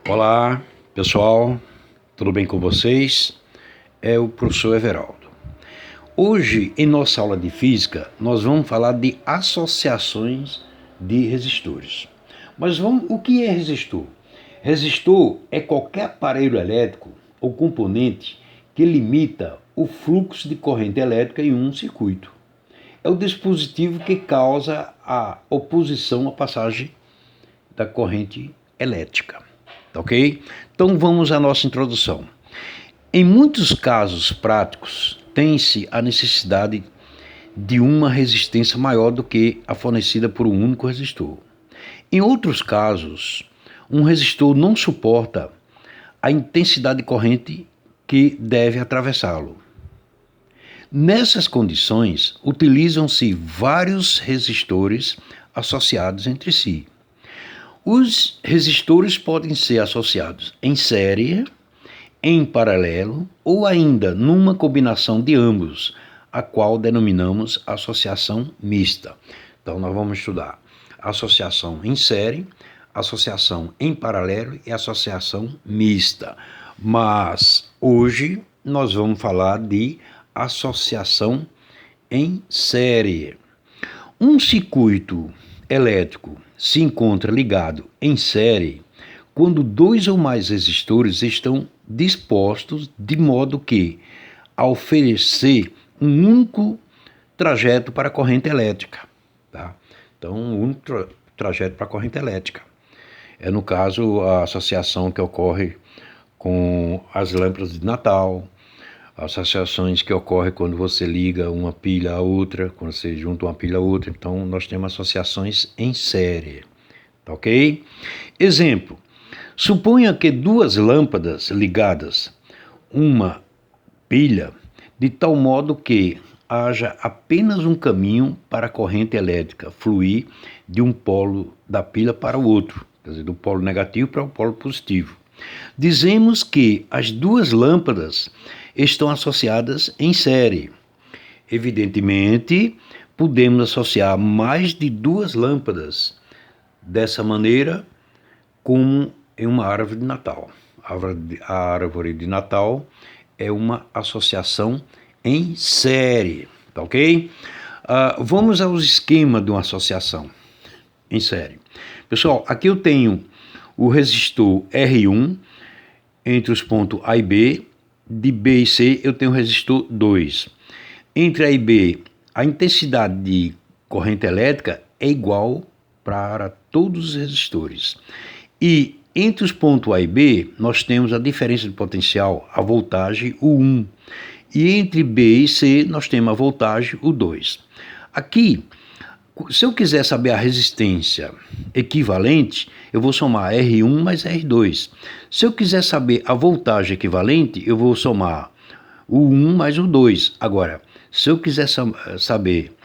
Olá, pessoal, tudo bem com vocês? É o professor Everaldo. Hoje, em nossa aula de física, nós vamos falar de associações de resistores. Mas o que é resistor? Resistor é qualquer aparelho elétrico ou componente que limita o fluxo de corrente elétrica em um circuito. É o dispositivo que causa a oposição à passagem da corrente elétrica. Ok? Então vamos à nossa introdução. Em muitos casos práticos, tem-se a necessidade de uma resistência maior do que a fornecida por um único resistor. Em outros casos, um resistor não suporta a intensidade de corrente que deve atravessá-lo. Nessas condições, utilizam-se vários resistores associados entre si. Os resistores podem ser associados em série, em paralelo ou ainda numa combinação de ambos, a qual denominamos associação mista. Então nós vamos estudar associação em série, associação em paralelo e associação mista. Mas hoje nós vamos falar de associação em série. Um circuito elétrico se encontra ligado em série quando dois ou mais resistores estão dispostos de modo que a oferecer um único trajeto para a corrente elétrica. Tá? Então, um único trajeto para a corrente elétrica. É, no caso, a associação que ocorre com as lâmpadas de Natal, associações que ocorrem quando você liga uma pilha a outra, quando você junta uma pilha a outra. Então, nós temos associações em série, tá ok? Exemplo, suponha que duas lâmpadas ligadas, uma pilha, de tal modo que haja apenas um caminho para a corrente elétrica fluir de um polo da pilha para o outro, quer dizer, do polo negativo para o polo positivo. Dizemos que as duas lâmpadas estão associadas em série. Evidentemente, podemos associar mais de duas lâmpadas dessa maneira, como em uma árvore de Natal. A árvore de Natal é uma associação em série, tá ok? Vamos ao esquema de uma associação em série. Pessoal, aqui eu tenho o resistor R1 entre os pontos A e B. De B e C eu tenho o resistor 2. Entre A e B, a intensidade de corrente elétrica é igual para todos os resistores. E entre os pontos A e B, nós temos a diferença de potencial, a voltagem, o 1. E entre B e C, nós temos a voltagem, o 2. Aqui, se eu quiser saber a resistência equivalente, eu vou somar R1 mais R2. Se eu quiser saber a voltagem equivalente, eu vou somar o 1 mais o 2. Agora, se eu quiser saber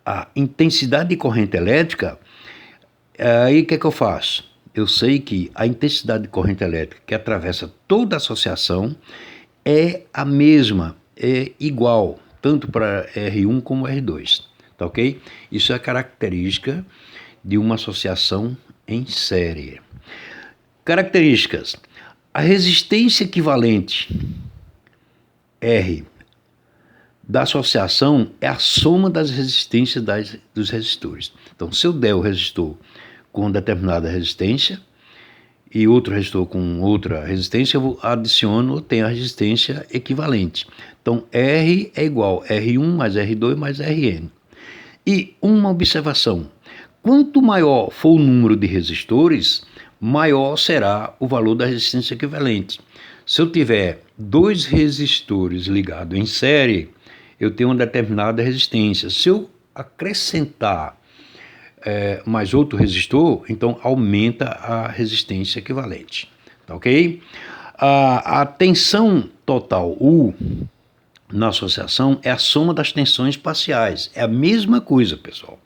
a intensidade de corrente elétrica, aí o que é que eu faço? Eu sei que a intensidade de corrente elétrica que atravessa toda a associação é a mesma, é igual, tanto para R1 como R2. Tá ok? Isso é característica de uma associação em série. Características. A resistência equivalente R da associação é a soma das resistências dos resistores. Então, se eu der o resistor com determinada resistência e outro resistor com outra resistência, eu adiciono ou tenho a resistência equivalente. Então, R é igual a R1 mais R2 mais Rn. E uma observação, quanto maior for o número de resistores, maior será o valor da resistência equivalente. Se eu tiver dois resistores ligados em série, eu tenho uma determinada resistência. Se eu acrescentar mais outro resistor, então aumenta a resistência equivalente. Tá ok? A tensão total U na associação é a soma das tensões parciais. É a mesma coisa, pessoal.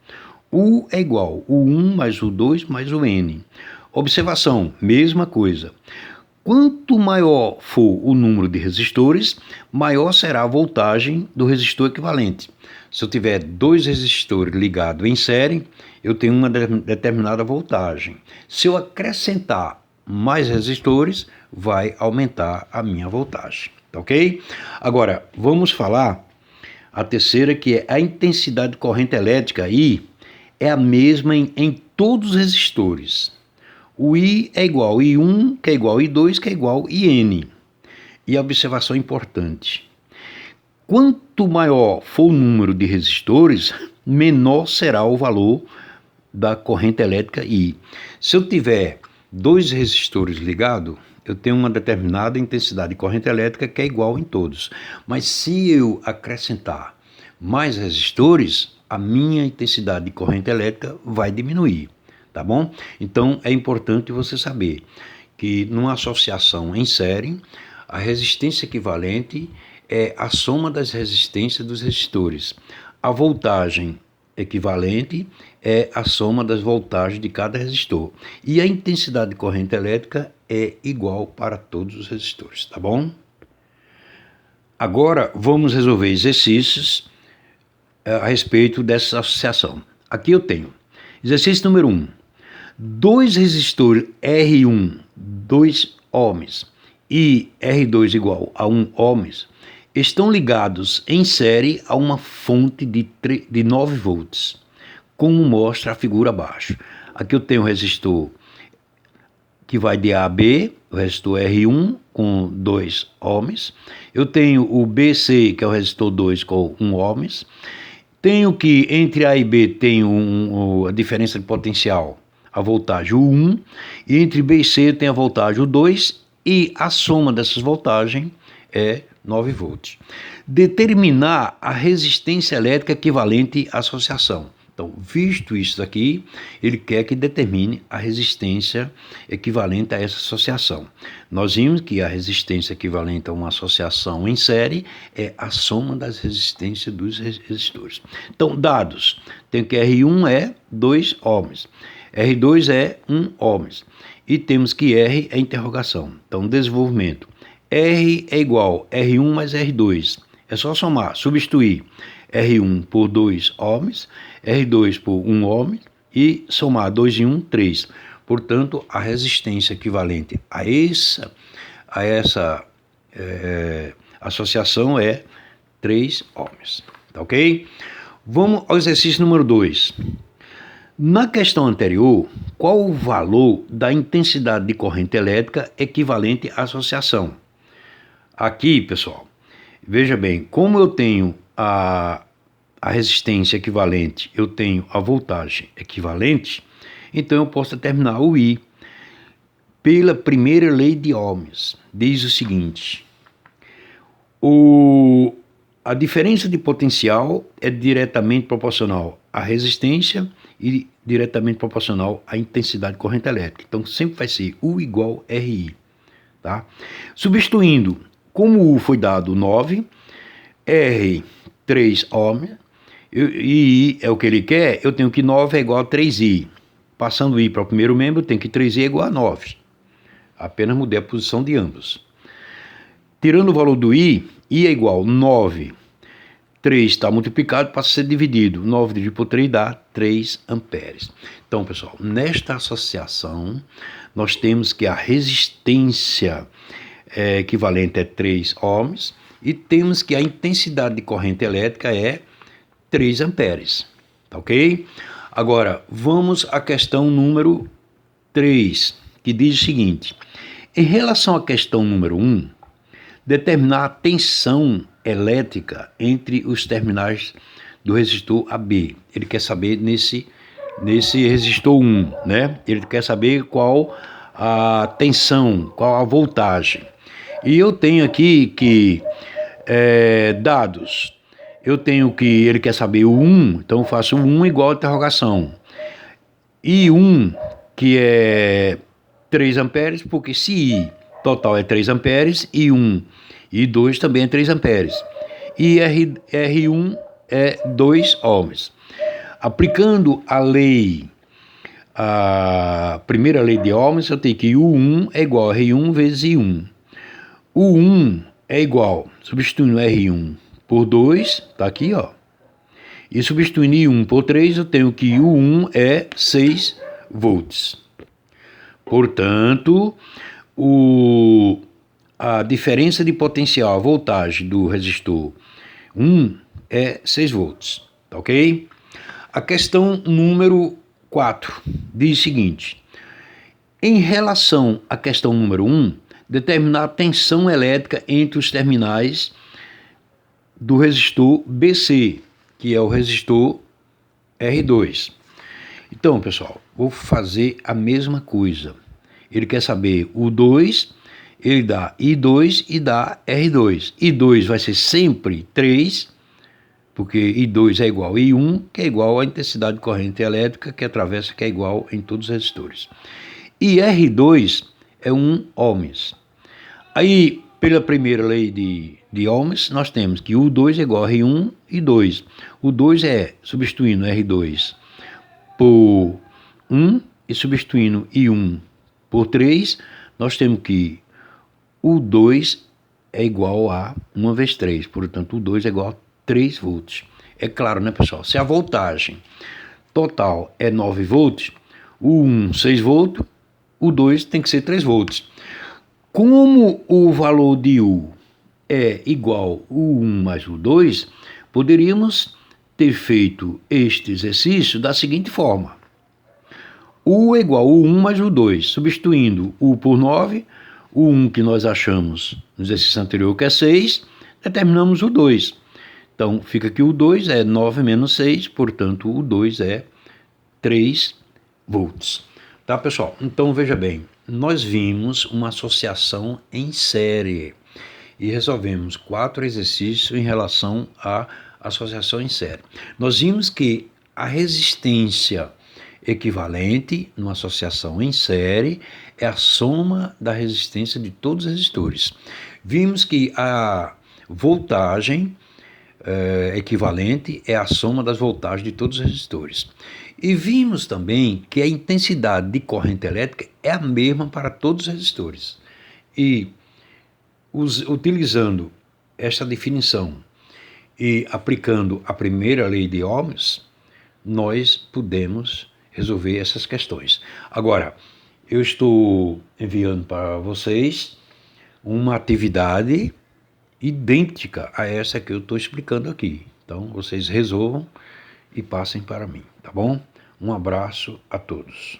U é igual o 1 mais o 2 mais o N. Observação, mesma coisa. Quanto maior for o número de resistores, maior será a voltagem do resistor equivalente. Se eu tiver dois resistores ligados em série, eu tenho uma determinada voltagem. Se eu acrescentar mais resistores, vai aumentar a minha voltagem, tá ok? Agora, vamos falar a terceira, que é a intensidade de corrente elétrica. I é a mesma em todos os resistores. O I é igual a I1, que é igual a I2, que é igual a IN. E a observação importante: quanto maior for o número de resistores, menor será o valor da corrente elétrica I. Se eu tiver 2 resistores ligados, eu tenho uma determinada intensidade de corrente elétrica que é igual em todos. Mas se eu acrescentar mais resistores, a minha intensidade de corrente elétrica vai diminuir, tá bom? Então é importante você saber que numa associação em série, a resistência equivalente é a soma das resistências dos resistores. A voltagem equivalente é a soma das voltagens de cada resistor. E a intensidade de corrente elétrica é igual para todos os resistores, tá bom? Agora vamos resolver exercícios a respeito dessa associação. Aqui eu tenho exercício número 1. 2 resistores R1, 2 ohms, e R2 igual a 1 ohms, estão ligados em série a uma fonte de 9 volts, como mostra a figura abaixo. Aqui eu tenho o resistor que vai de A a B, o resistor R1 com 2 ohms. Eu tenho o BC, que é o resistor 2 com 1 ohms. Tenho que entre A e B tem a diferença de potencial, a voltagem o 1, e entre B e C tem a voltagem o 2, e a soma dessas voltagens é 9 volts. Determinar a resistência elétrica equivalente à associação. Então, visto isso aqui, ele quer que determine a resistência equivalente a essa associação. Nós vimos que a resistência equivalente a uma associação em série é a soma das resistências dos resistores. Então, dados, tem que R1 é 2 ohms, R2 é 1 ohms, e temos que R é interrogação. Então, desenvolvimento. R é igual a R1 mais R2. É só somar, substituir R1 por 2 ohms, R2 por 1 ohm e somar 2 em 1, 3. Portanto, a resistência equivalente a essa associação é 3 ohms. Tá ok? Vamos ao exercício número 2. Na questão anterior, qual o valor da intensidade de corrente elétrica equivalente à associação? Aqui, pessoal, veja bem, como eu tenho a resistência equivalente, eu tenho a voltagem equivalente, então eu posso determinar o I pela primeira lei de Ohms. Diz o seguinte: a diferença de potencial é diretamente proporcional à resistência e diretamente proporcional à intensidade de corrente elétrica. Então sempre vai ser U igual RI. Tá? Substituindo, como U foi dado 9, R 3 ohm, e I é o que ele quer, eu tenho que 9 é igual a 3I. Passando I para o primeiro membro, eu tenho que 3I é igual a 9. Apenas mudei a posição de ambos. Tirando o valor do I é igual a 9. 3 está multiplicado, passa a ser dividido. 9 dividido por 3 dá 3 amperes. Então, pessoal, nesta associação, nós temos que a resistência equivalente é 3 ohms e temos que a intensidade de corrente elétrica é 3 amperes. Tá ok? Agora, vamos à questão número 3, que diz o seguinte: em relação à questão número 1, determinar a tensão elétrica entre os terminais do resistor AB. Ele quer saber nesse resistor 1, né? Ele quer saber qual a tensão, qual a voltagem. E eu tenho aqui que dados. Eu tenho que ele quer saber o 1, então eu faço o 1 igual a interrogação. E 1, que é 3 amperes, porque se I total é 3 amperes, e 1 e 2 também é 3 amperes. E R1 é 2 ohms. Aplicando a primeira lei de Ohms, eu tenho que U1 é igual a R1 vezes I1. U1 é igual, substituindo R1 por 2, tá aqui, ó. E substituindo I1 por 3, eu tenho que U1 é 6 volts. Portanto, a diferença de potencial, a voltagem do resistor 1 é 6 volts, tá ok? A questão número 4 diz o seguinte: em relação à questão número 1, determinar a tensão elétrica entre os terminais do resistor BC, que é o resistor R2. Então, pessoal, vou fazer a mesma coisa. Ele quer saber o 2, ele dá I2 e dá R2. I2 vai ser sempre 3, porque I2 é igual a I1, que é igual à intensidade de corrente elétrica que atravessa, que é igual em todos os resistores. E R2 é 1 ohms. Aí, pela primeira lei de ohms, nós temos que U2 é igual a R1 e 2. O 2 é substituindo R2 por 1 e substituindo I1 por 3, nós temos que o 2 é igual a 1 vezes 3, portanto o 2 é igual a 3 volts. É claro, né, pessoal? Se a voltagem total é 9 volts, o 1 6 volts, o 2 tem que ser 3 volts. Como o valor de U é igual o 1 mais o 2, poderíamos ter feito este exercício da seguinte forma: U é igual a 1 mais o 2, substituindo U por 9, o 1 que nós achamos no exercício anterior que é 6, determinamos o 2. Então fica que o 2 é 9 menos 6, portanto o 2 é 3 volts. Tá, pessoal? Então veja bem, nós vimos uma associação em série e resolvemos 4 exercícios em relação à associação em série. Nós vimos que a resistência equivalente numa associação em série é a soma da resistência de todos os resistores. Vimos que a voltagem equivalente é a soma das voltagens de todos os resistores. E vimos também que a intensidade de corrente elétrica é a mesma para todos os resistores. E utilizando esta definição e aplicando a primeira lei de Ohms, nós podemos resolver essas questões. Agora, eu estou enviando para vocês uma atividade idêntica a essa que eu estou explicando aqui. Então, vocês resolvam e passem para mim, tá bom? Um abraço a todos.